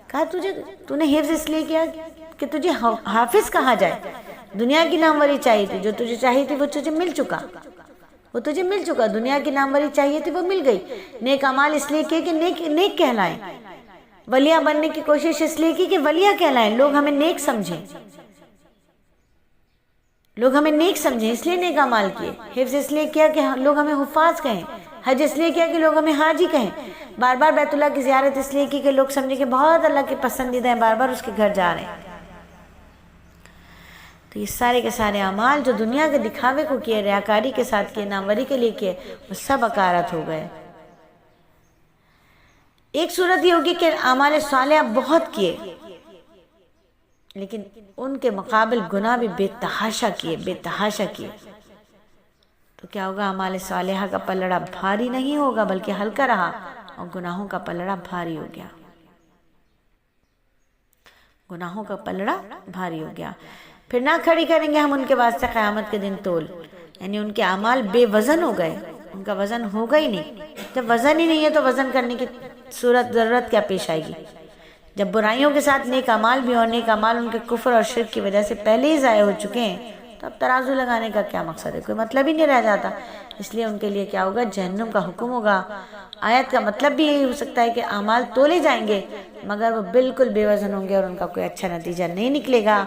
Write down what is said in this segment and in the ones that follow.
کہا تو نے حفظ اس لیے کیا کہ تجھے حافظ کہا جائے. دنیا کی ناموری چاہیے تھی، جو تجھے چاہیے تھی وہ تجھے مل چکا، دنیا کی ناموری چاہیے تھی وہ مل گئی. نیک اعمال اس لیے کیے کہ نیک کہلائیں. ولیہ بننے کی کوشش اس لیے کی کہ ولیہ کہلائیں، لوگ ہمیں نیک سمجھیں، اس لیے نیک اعمال کیے. حفظ اس لیے کیا کہ لوگ ہمیں حفاظ کہیں. حج اس لیے کیا کہ لوگ ہمیں حاجی کہیں. بار بار بیت اللہ کی زیارت اس لیے کی کہ لوگ سمجھیں کہ بہت اللہ کے پسندیدہ ہیں، بار بار اس کے گھر جا رہے ہیں. تو یہ سارے کے سارے اعمال جو دنیا کے دکھاوے کو کیے، ریاکاری کے ساتھ کیے، ناموری کے لیے کیے، وہ سب اکارت ہو گئے. ایک صورت یہ ہوگی کہ اعمال صالحہ بہت کیے لیکن ان کے مقابل گناہ بھی بے تحاشا کیے. تو کیا ہوگا؟ اعمال صالحہ کا پلڑا بھاری نہیں ہوگا بلکہ ہلکا رہا، اور گناہوں کا پلڑا بھاری ہو گیا. پھر نہ کھڑی کریں گے ہم ان کے واسطے قیامت کے دن تول، یعنی ان کے اعمال بے وزن ہو گئے، ان کا وزن ہوگا ہی نہیں. جب وزن ہی نہیں ہے تو وزن کرنے کی ضرورت کیا پیش آئے گی؟ جب برائیوں کے ساتھ نیک اعمال بھی، اور نیک اعمال ان کے کفر اور شرک کی وجہ سے پہلے ہی ضائع ہو چکے ہیں، تو اب ترازو لگانے کا کیا مقصد ہے؟ کوئی مطلب ہی نہیں رہ جاتا. اس لیے ان کے لیے کیا ہوگا؟ جہنم کا حکم ہوگا. آیت کا مطلب بھی یہی ہو سکتا ہے کہ اعمال تولے جائیں گے مگر وہ بالکل بے وزن ہوں گے اور ان کا کوئی اچھا نتیجہ نہیں نکلے گا.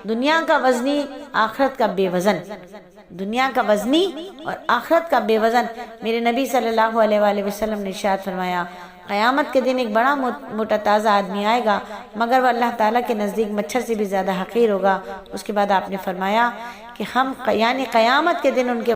دنیا کا وزنی، آخرت کا بے وزن. دنیا کا وزنی اور آخرت کا بے وزن. میرے نبی صلی اللہ علیہ وآلہ وسلم نے ارشاد فرمایا، قیامت کے دن ایک بڑا موٹا تازہ آدمی آئے گا مگر وہ اللہ تعالیٰ کے نزدیک مچھر سے بھی زیادہ حقیر ہوگا. اس کے بعد آپ نے فرمایا کہ ہم یعنی قیامت کے دن ان کے